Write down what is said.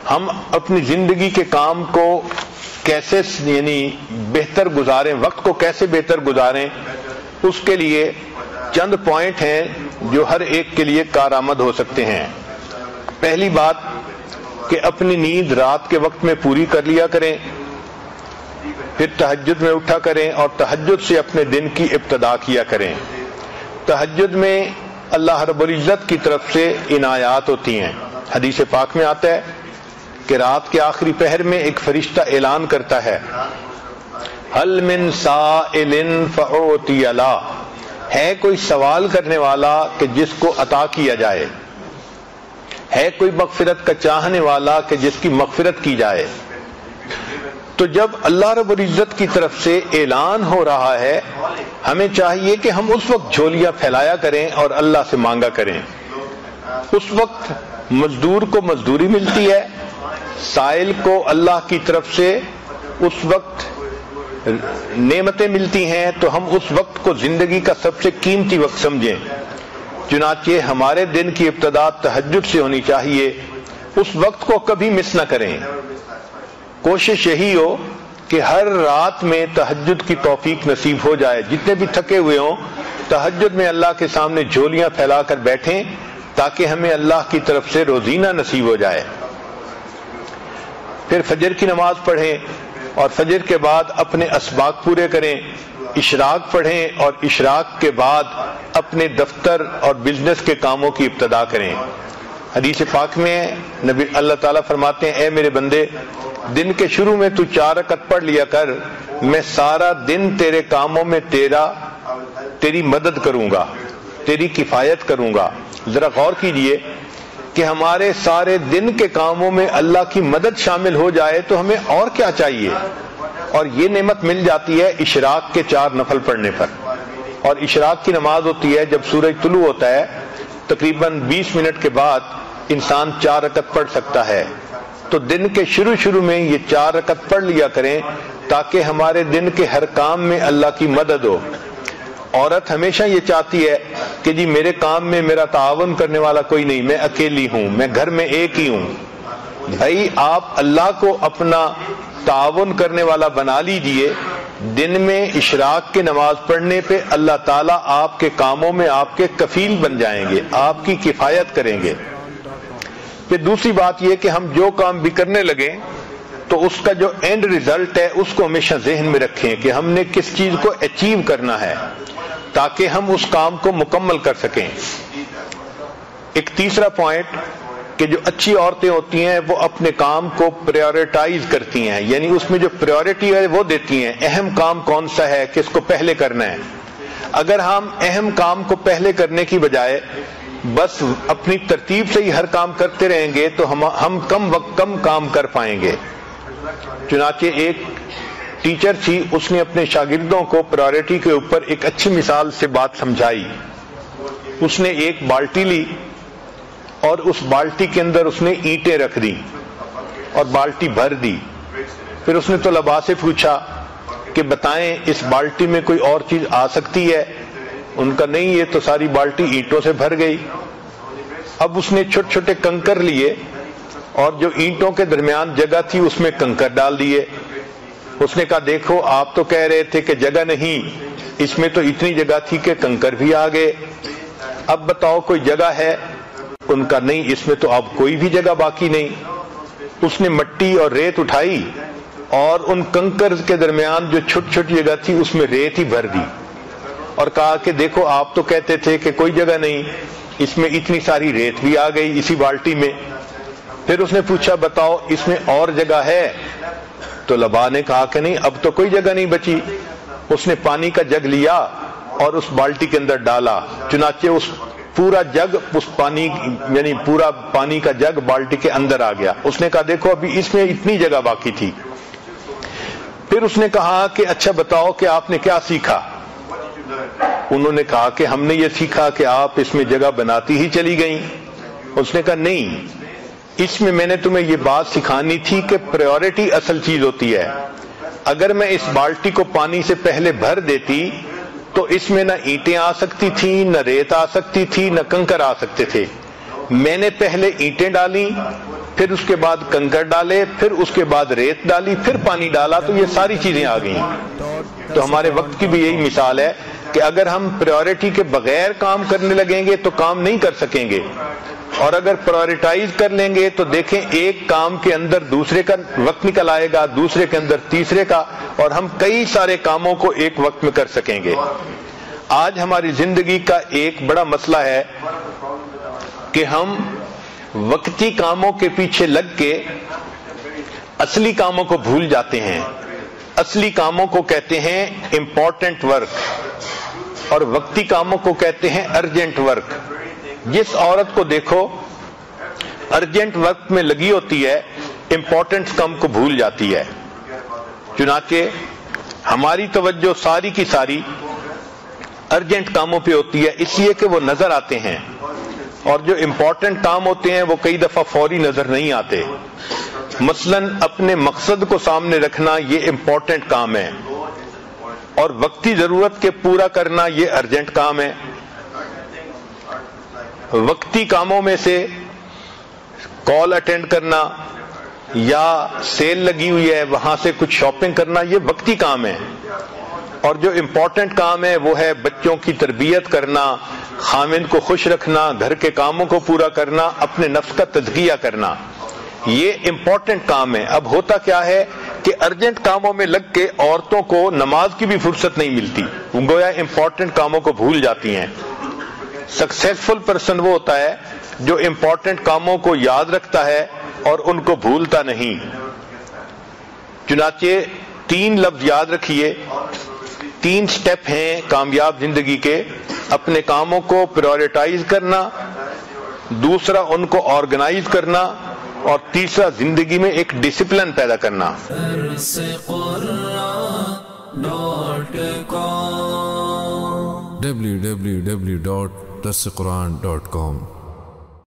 ہم اپنی زندگی کے کام کو کیسے بہتر گزاریں، وقت کو کیسے بہتر گزاریں، اس کے لیے چند پوائنٹ ہیں جو ہر ایک کے لیے کارآمد ہو سکتے ہیں۔ پہلی بات کہ اپنی نیند رات کے وقت میں پوری کر لیا کریں، پھر تہجد میں اٹھا کریں اور تہجد سے اپنے دن کی ابتدا کیا کریں۔ تہجد میں اللہ رب العزت کی طرف سے عنایات ہوتی ہیں۔ حدیث پاک میں آتا ہے کہ رات کے آخری پہر میں ایک فرشتہ اعلان کرتا ہے، هل من سائل فأعطی له، ہے کوئی سوال کرنے والا کہ جس کو عطا کیا جائے، ہے کوئی مغفرت کا چاہنے والا کہ جس کی مغفرت کی جائے۔ تو جب اللہ رب العزت کی طرف سے اعلان ہو رہا ہے، ہمیں چاہیے کہ ہم اس وقت جھولیاں پھیلایا کریں اور اللہ سے مانگا کریں۔ اس وقت مزدور کو مزدوری ملتی ہے، سائل کو اللہ کی طرف سے اس وقت نعمتیں ملتی ہیں، تو ہم اس وقت کو زندگی کا سب سے قیمتی وقت سمجھیں۔ چنانچہ ہمارے دن کی ابتدا تہجد سے ہونی چاہیے، اس وقت کو کبھی مس نہ کریں۔ کوشش یہی ہو کہ ہر رات میں تہجد کی توفیق نصیب ہو جائے، جتنے بھی تھکے ہوئے ہوں تہجد میں اللہ کے سامنے جھولیاں پھیلا کر بیٹھیں تاکہ ہمیں اللہ کی طرف سے روزینہ نصیب ہو جائے۔ پھر فجر کی نماز پڑھیں اور فجر کے بعد اپنے اسباق پورے کریں، اشراق پڑھیں اور اشراق کے بعد اپنے دفتر اور بزنس کے کاموں کی ابتدا کریں۔ حدیث پاک میں نبی اللہ تعالیٰ فرماتے ہیں، اے میرے بندے، دن کے شروع میں تو 4 رکعت پڑھ لیا کر، میں سارا دن تیرے کاموں میں تیری مدد کروں گا، تیری کفایت کروں گا۔ ذرا غور کیجئے کہ ہمارے سارے دن کے کاموں میں اللہ کی مدد شامل ہو جائے تو ہمیں اور کیا چاہیے؟ اور یہ نعمت مل جاتی ہے اشراق کے 4 نفل پڑھنے پر۔ اور اشراق کی نماز ہوتی ہے جب سورج طلوع ہوتا ہے، تقریباً 20 منٹ کے بعد انسان 4 رکعت پڑھ سکتا ہے۔ تو دن کے شروع میں یہ 4 رکعت پڑھ لیا کریں تاکہ ہمارے دن کے ہر کام میں اللہ کی مدد ہو۔ عورت ہمیشہ یہ چاہتی ہے کہ جی میرے کام میں میرا تعاون کرنے والا کوئی نہیں، میں اکیلی ہوں، میں گھر میں ایک ہی ہوں۔ بھائی آپ اللہ کو اپنا تعاون کرنے والا بنا لیجئے، دن میں اشراق کی نماز پڑھنے پہ اللہ تعالیٰ آپ کے کاموں میں آپ کے کفیل بن جائیں گے، آپ کی کفایت کریں گے۔ پھر دوسری بات یہ کہ ہم جو کام بھی کرنے لگیں تو اس کا جو اینڈ ریزلٹ ہے اس کو ہمیشہ ذہن میں رکھیں کہ ہم نے کس چیز کو اچیو کرنا ہے تاکہ ہم اس کام کو مکمل کر سکیں۔ ایک تیسرا پوائنٹ کہ جو اچھی عورتیں ہوتی ہیں وہ اپنے کام کو پریورٹائز کرتی ہیں، یعنی اس میں جو پریورٹی ہے وہ دیتی ہیں، اہم کام کون سا ہے، کس کو پہلے کرنا ہے۔ اگر ہم اہم کام کو پہلے کرنے کی بجائے بس اپنی ترتیب سے ہی ہر کام کرتے رہیں گے تو ہم کم کام کر پائیں گے۔ چنانچہ ایک ٹیچر تھی، اس نے اپنے شاگردوں کو پرائورٹی کے اوپر ایک اچھی مثال سے بات سمجھائی۔ اس نے ایک بالٹی لی اور اس بالٹی کے اندر اس نے اینٹیں رکھ دی اور بالٹی بھر دی۔ پھر اس نے طلباء سے پوچھا کہ بتائیں اس بالٹی میں کوئی اور چیز آ سکتی ہے؟ ان کا نہیں، یہ تو ساری بالٹی اینٹوں سے بھر گئی۔ اب اس نے چھوٹے چھوٹے کنکر لیے اور جو اینٹوں کے درمیان جگہ تھی اس میں کنکر ڈال دیے۔ اس نے کہا دیکھو آپ تو کہہ رہے تھے کہ جگہ نہیں، اس میں تو اتنی جگہ تھی کہ کنکر بھی آ گئے، اب بتاؤ کوئی جگہ ہے؟ ان کا نہیں، اس میں تو اب کوئی بھی جگہ باقی نہیں۔ اس نے مٹی اور ریت اٹھائی اور ان کنکر کے درمیان جو چھوٹی چھوٹی جگہ تھی اس میں ریت ہی بھر دی اور کہا کہ دیکھو آپ تو کہتے تھے کہ کوئی جگہ نہیں، اس میں اتنی ساری ریت بھی آ گئی اسی بالٹی میں۔ پھر اس نے پوچھا بتاؤ اس میں اور جگہ ہے؟ تو طلباء نے کہا کہ نہیں، اب تو کوئی جگہ نہیں بچی۔ اس نے پانی کا جگ لیا اور اس بالٹی کے اندر ڈالا، چنانچہ اس پورا جگ اس پانی یعنی پورا پانی کا جگ بالٹی کے اندر آ گیا۔ اس نے کہا دیکھو ابھی اس میں اتنی جگہ باقی تھی۔ پھر اس نے کہا کہ اچھا بتاؤ کہ آپ نے کیا سیکھا؟ انہوں نے کہا کہ ہم نے یہ سیکھا کہ آپ اس میں جگہ بناتی ہی چلی گئیں۔ اس نے کہا نہیں، اس میں نے تمہیں یہ بات سکھانی تھی کہ پریورٹی اصل چیز ہوتی ہے۔ اگر میں اس بالٹی کو پانی سے پہلے بھر دیتی تو اس میں نہ اینٹیں آ سکتی تھیں، نہ ریت آ سکتی تھی، نہ کنکر آ سکتے تھے۔ میں نے پہلے اینٹیں ڈالیں، پھر اس کے بعد کنکر ڈالے، پھر اس کے بعد ریت ڈالی، پھر پانی ڈالا، تو یہ ساری چیزیں آ گئیں۔ تو ہمارے وقت کی بھی یہی مثال ہے کہ اگر ہم پریورٹی کے بغیر کام کرنے لگیں گے تو کام نہیں کر سکیں گے، اور اگر پرائورٹائز کر لیں گے تو دیکھیں ایک کام کے اندر دوسرے کا وقت نکل آئے گا، دوسرے کے اندر تیسرے کا، اور ہم کئی سارے کاموں کو ایک وقت میں کر سکیں گے۔ آج ہماری زندگی کا ایک بڑا مسئلہ ہے کہ ہم وقتی کاموں کے پیچھے لگ کے اصلی کاموں کو بھول جاتے ہیں۔ اصلی کاموں کو کہتے ہیں امپورٹنٹ ورک، اور وقتی کاموں کو کہتے ہیں ارجنٹ ورک۔ جس عورت کو دیکھو ارجنٹ ورک میں لگی ہوتی ہے، امپورٹنٹ کام کو بھول جاتی ہے۔ چنانچہ ہماری توجہ ساری کی ساری ارجنٹ کاموں پہ ہوتی ہے، اس لیے کہ وہ نظر آتے ہیں، اور جو امپورٹنٹ کام ہوتے ہیں وہ کئی دفعہ فوری نظر نہیں آتے۔ مثلاً اپنے مقصد کو سامنے رکھنا یہ امپورٹنٹ کام ہے، اور وقتی ضرورت کے پورا کرنا یہ ارجنٹ کام ہے۔ وقتی کاموں میں سے کال اٹینڈ کرنا یا سیل لگی ہوئی ہے وہاں سے کچھ شاپنگ کرنا یہ وقتی کام ہے، اور جو امپورٹنٹ کام ہے وہ ہے بچوں کی تربیت کرنا، خاوند کو خوش رکھنا، گھر کے کاموں کو پورا کرنا، اپنے نفس کا تزکیہ کرنا، یہ امپورٹنٹ کام ہے۔ اب ہوتا کیا ہے کہ ارجنٹ کاموں میں لگ کے عورتوں کو نماز کی بھی فرصت نہیں ملتی، گویا امپورٹنٹ کاموں کو بھول جاتی ہیں۔ سکسیسفل پرسن وہ ہوتا ہے جو امپورٹنٹ کاموں کو یاد رکھتا ہے اور ان کو بھولتا نہیں۔ چنانچہ 3 لفظ یاد رکھیے، 3 سٹیپ ہیں کامیاب زندگی کے: اپنے کاموں کو پریورٹائز کرنا، دوسرا ان کو آرگنائز کرنا، اور تیسرا زندگی میں ایک ڈسپلن پیدا کرنا۔ www.darsequran.com